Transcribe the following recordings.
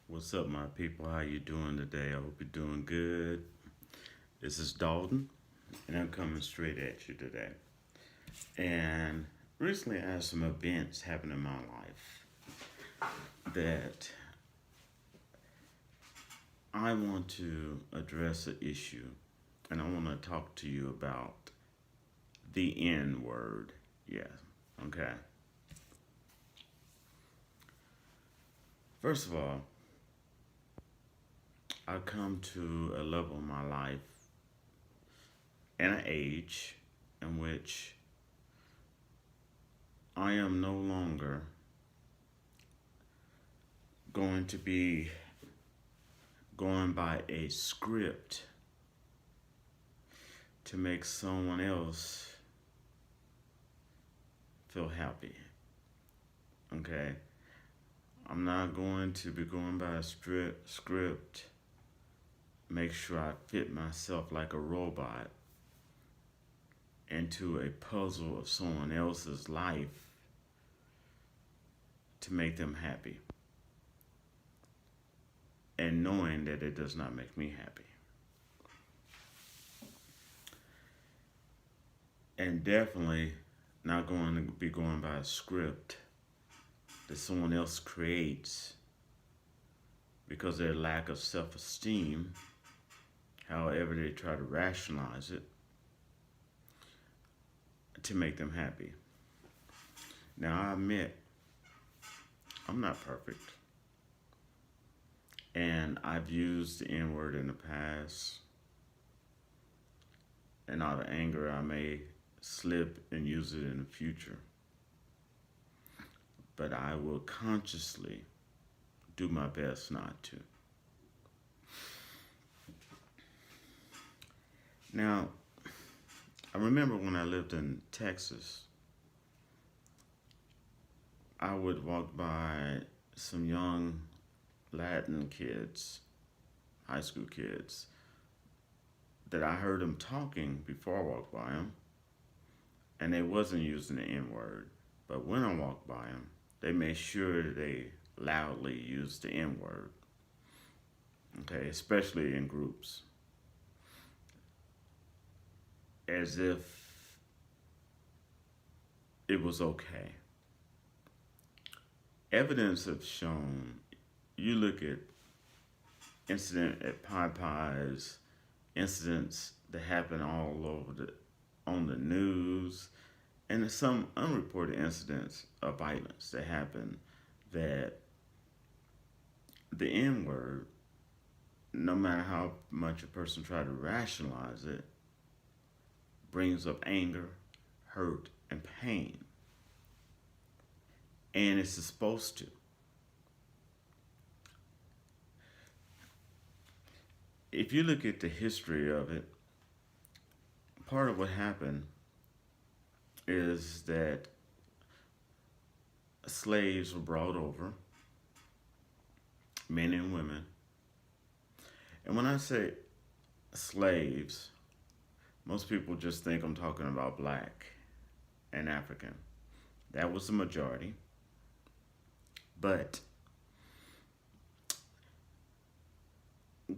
What's up, my people? How you doing today? I hope you're doing good. This is Dalton, and I'm coming straight at you today. And recently, I had some events happen in my life that I want to address an issue, and I want to talk to you about the N word. Yes, okay. First of all, I come to a level in my life and an age in which I am no longer going to be going by a script to make someone else feel happy. Okay? I'm not going to be going by a script, make sure I fit myself like a robot into a puzzle of someone else's life to make them happy. And knowing that it does not make me happy. And definitely not going to be going by a script that someone else creates because of their lack of self esteem, however they try to rationalize it, to make them happy. Now, I admit, I'm not perfect. And I've used the N word in the past. And out of anger, I may slip and use it in the future. But I will consciously do my best not to. Now, I remember when I lived in Texas, I would walk by some young Latin kids, high school kids, that I heard them talking before I walked by them, and they wasn't using the N word. But when I walked by them, they made sure they loudly used the N word. Okay, especially in groups, as if it was okay. Evidence have shown. You look at incident at Popeyes, incidents that happen all over on the news, and there's some unreported incidents of violence that happen that the N word, no matter how much a person try to rationalize it, brings up anger, hurt, and pain. And it's supposed to. If you look at the history of it, part of what happened is that slaves were brought over, men and women. And when I say slaves, most people just think I'm talking about black and African. That was the majority. But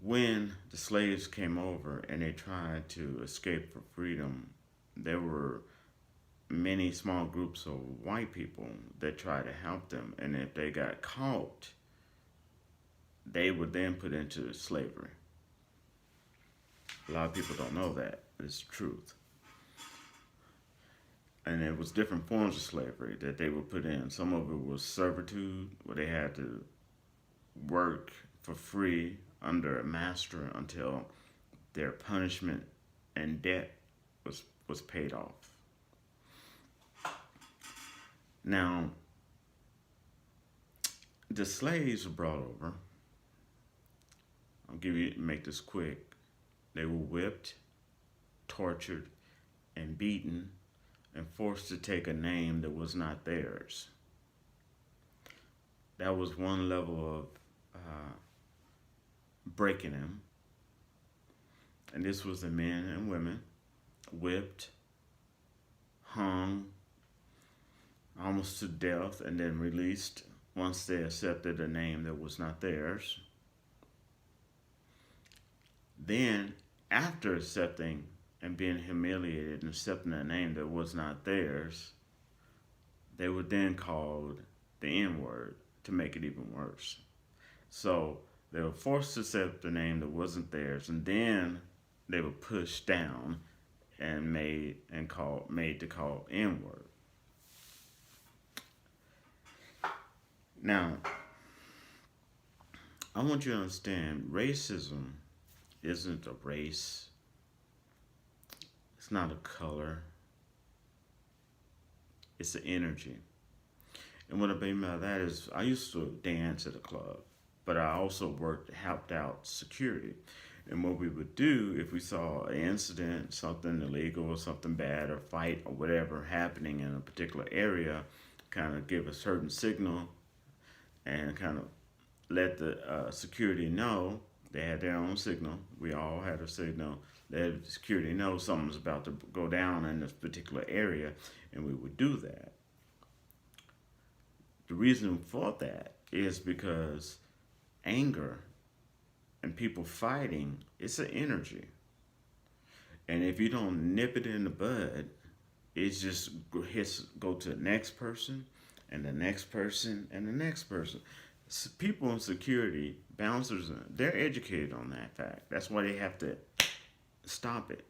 when the slaves came over and they tried to escape for freedom, there were many small groups of white people that tried to help them. And if they got caught, they were then put into slavery. A lot of people don't know that. It's the truth. And it was different forms of slavery that they were put in. Some of it was servitude, where they had to work for free under a master until their punishment and debt was paid off. Now, the slaves were brought over. Make this quick. They were whipped, tortured, and beaten, and forced to take a name that was not theirs. That was one level of breaking them. And this was the men and women whipped, hung, almost to death, and then released once they accepted a name that was not theirs. Then, after accepting and being humiliated and accepting a name that was not theirs, they were then called the N word to make it even worse. So they were forced to accept a name that wasn't theirs, and then they were pushed down and made to call N word. Now, I want you to understand racism isn't a race. It's not a color. It's an energy. And what I mean by that is I used to dance at a club, but I also helped out security. And what we would do if we saw an incident, something illegal or something bad or fight or whatever happening in a particular area, kind of give a certain signal and kind of let the security know. They had their own signal. We all had a signal. Let security know something's about to go down in this particular area, and we would do that. The reason for that is because anger and people fighting, it's an energy. And if you don't nip it in the bud, it just go to the next person and the next person and the next person. People in security, bouncers, they're educated on that fact. That's why they have to stop it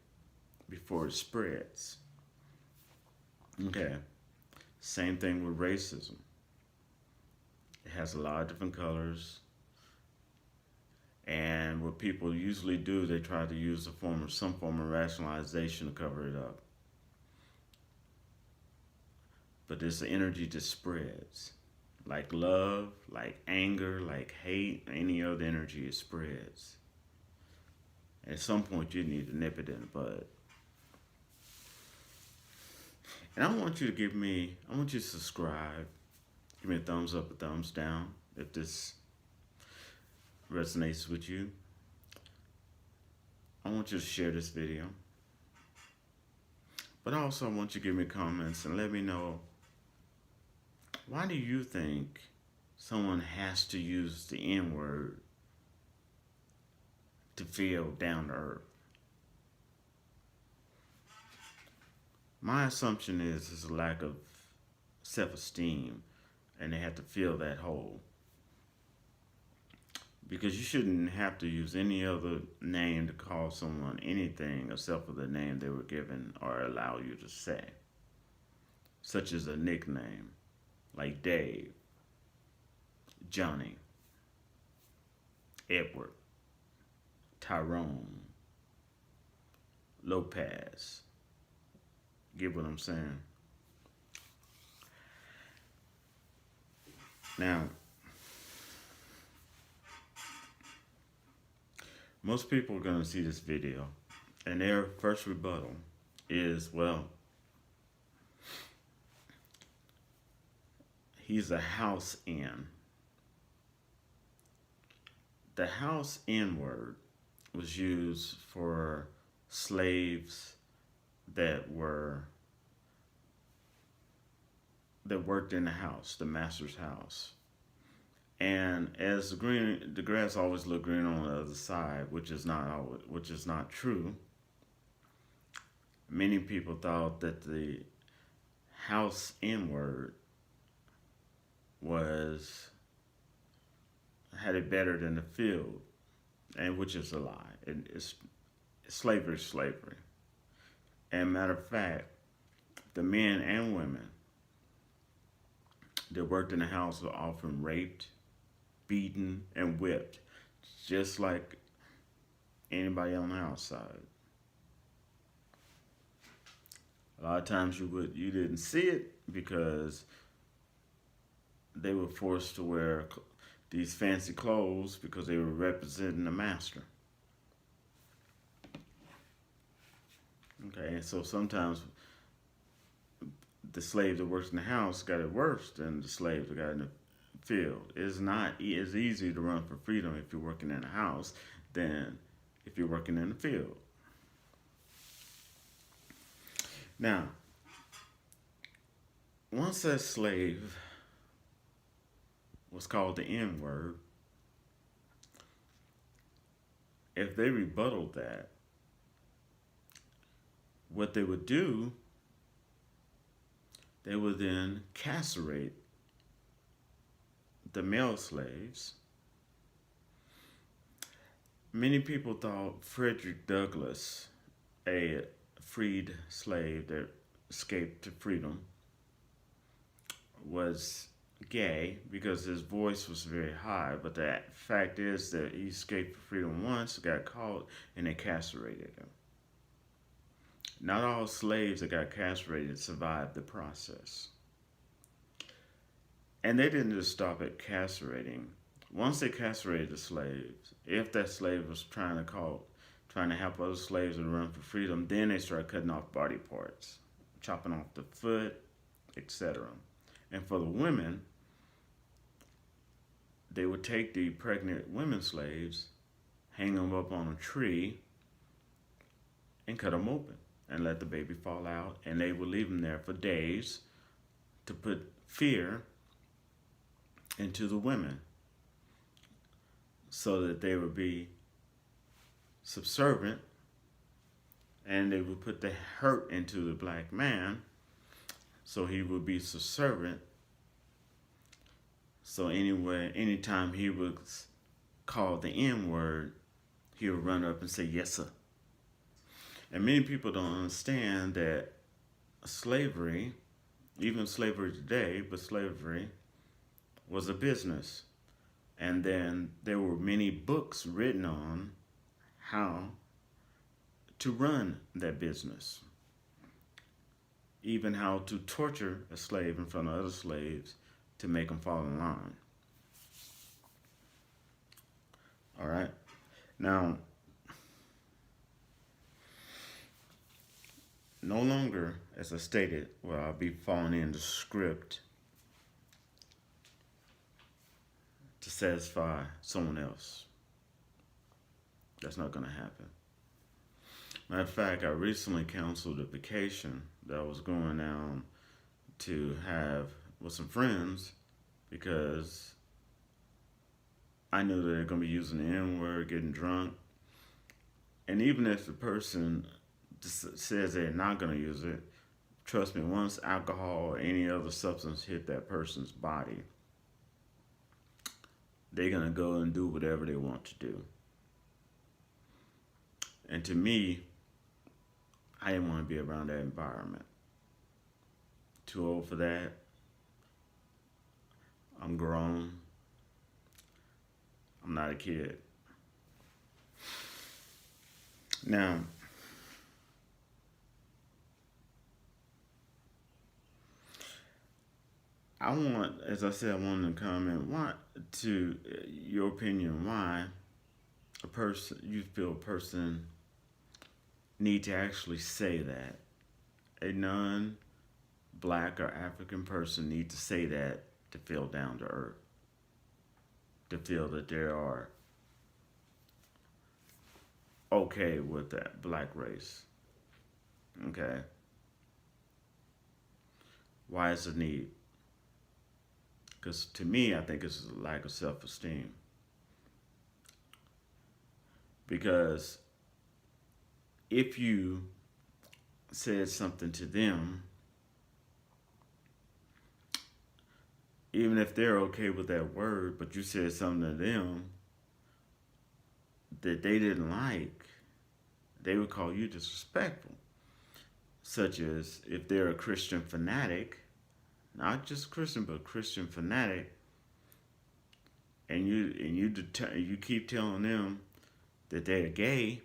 before it spreads. Okay. Same thing with racism. It has a lot of different colors. And what people usually do, they try to use some form of rationalization to cover it up. But this energy just spreads. Like love, like anger, like hate, any other energy, it spreads. At some point, you need to nip it in the bud. And I want you to subscribe. Give me a thumbs up, a thumbs down if this resonates with you. I want you to share this video. But also, I want you to give me comments and let me know, why do you think someone has to use the N word to feel down to earth? My assumption is it's a lack of self-esteem, and they have to fill that hole. Because you shouldn't have to use any other name to call someone anything except for the name they were given or allow you to say, such as a nickname like Dave, Johnny, Edward, Tyrone, Lopez. Get what I'm saying? Now, most people are going to see this video, and their first rebuttal is, well, he's a house N. The house N word was used for slaves that worked in the house, the master's house. And as the grass always looked green on the other side, which is not true. Many people thought that the house N word had it better than the field, and which is a lie. Slavery is slavery. And matter of fact, the men and women that worked in the house were often raped, beaten, and whipped, just like anybody on the outside. A lot of times you didn't see it because they were forced to wear these fancy clothes because they were representing the master. Okay, and so sometimes the slave that works in the house got it worse than the slave that got in the field. It's not as easy to run for freedom if you're working in a house than if you're working in the field. Now, once that slave was called the N word, if they rebutted that, what they would do, they would then castrate the male slaves. Many people thought Frederick Douglass, a freed slave that escaped to freedom, was gay because his voice was very high. But the fact is that he escaped for freedom once, got caught, and they castrated him. Not all slaves that got castrated survived the process. And they didn't just stop at castrating. Once they castrated the slaves, if that slave was trying to help other slaves to run for freedom, then they started cutting off body parts, chopping off the foot, etc. And for the women, they would take the pregnant women slaves, hang them up on a tree, and cut them open and let the baby fall out. And they would leave them there for days to put fear into the women so that they would be subservient, and they would put the hurt into the black man so he would be subservient. So anyway, anytime he was called the N word, he would run up and say, "Yes, sir." And many people don't understand that slavery, even slavery today, but slavery was a business. And then there were many books written on how to run that business, even how to torture a slave in front of other slaves to make them fall in line. All right. Now, no longer, as I stated, will I be falling into script to satisfy someone else. That's not going to happen. Matter of fact, I recently canceled a vacation that I was going down to have with some friends because I knew that they're going to be using the N word, getting drunk. And even if the person says they're not going to use it, trust me, once alcohol or any other substance hit that person's body, they're going to go and do whatever they want to do. And to me, I didn't want to be around that environment. Too old for that. I'm grown. I'm not a kid. Now, I want, as I said, I wanted to comment your opinion, why you feel a person need to actually say that. A non-black or African person need to say that to feel down to earth, to feel that they are okay with that black race. Okay? Why is the need? Because to me, I think it's a lack of self-esteem. Because if you said something to them, even if they're okay with that word, but you said something to them that they didn't like, they would call you disrespectful. Such as if they're a Christian fanatic, not just Christian, but Christian fanatic, and you keep telling them that they're gay,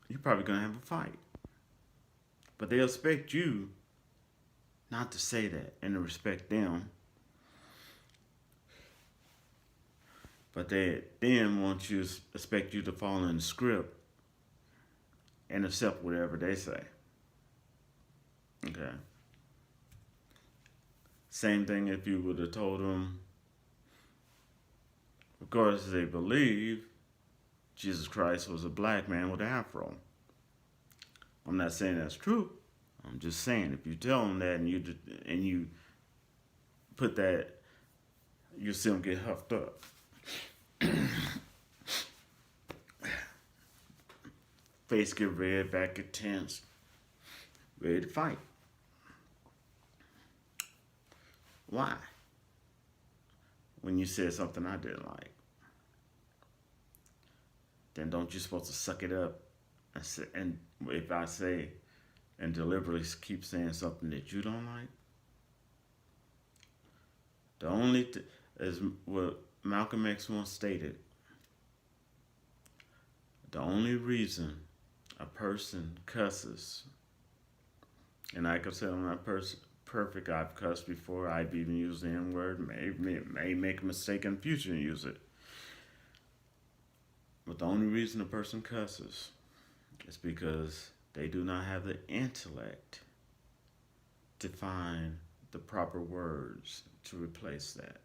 you're probably gonna have a fight. But they'll expect you not to say that and to respect them. But they then expect you to follow in the script and accept whatever they say. Okay. Same thing if you would have told them, of course, they believe Jesus Christ was a black man with an afro. I'm not saying that's true. I'm just saying if you tell them that and you put that, you'll see them get huffed up. Face get red, back get tense, ready to fight. Why? When you said something I didn't like, then don't you supposed to suck it up and if I say and deliberately keep saying something that you don't like? The only, as what Malcolm X once stated, the only reason a person cusses, and like I said, I'm not perfect. I've cussed before. I've even used the N word. May make a mistake in the future and use it. But the only reason a person cusses is because they do not have the intellect to find the proper words to replace that.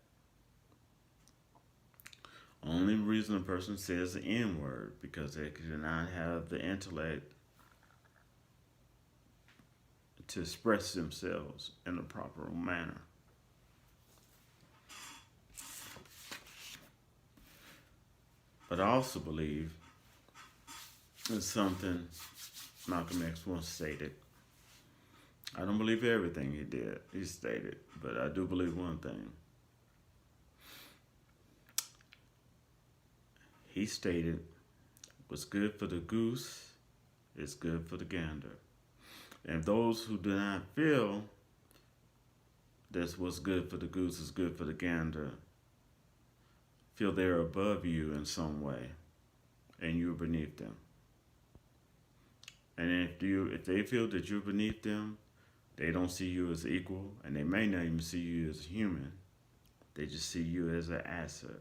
Only reason a person says the N word because they do not have the intellect to express themselves in a proper manner. But I also believe in something Malcolm X once stated. I don't believe everything he stated, but I do believe one thing. He stated, what's good for the goose is good for the gander. And those who do not feel that what's good for the goose is good for the gander feel they're above you in some way and you're beneath them. And if they feel that you're beneath them, they don't see you as equal, and they may not even see you as human. They just see you as an asset.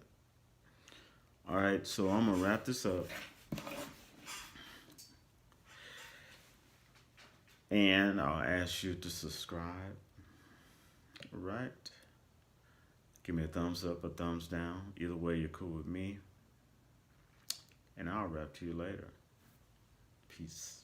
All right, so I'm going to wrap this up. And I'll ask you to subscribe. All right. Give me a thumbs up or thumbs down. Either way, you're cool with me. And I'll rap to you later. Peace.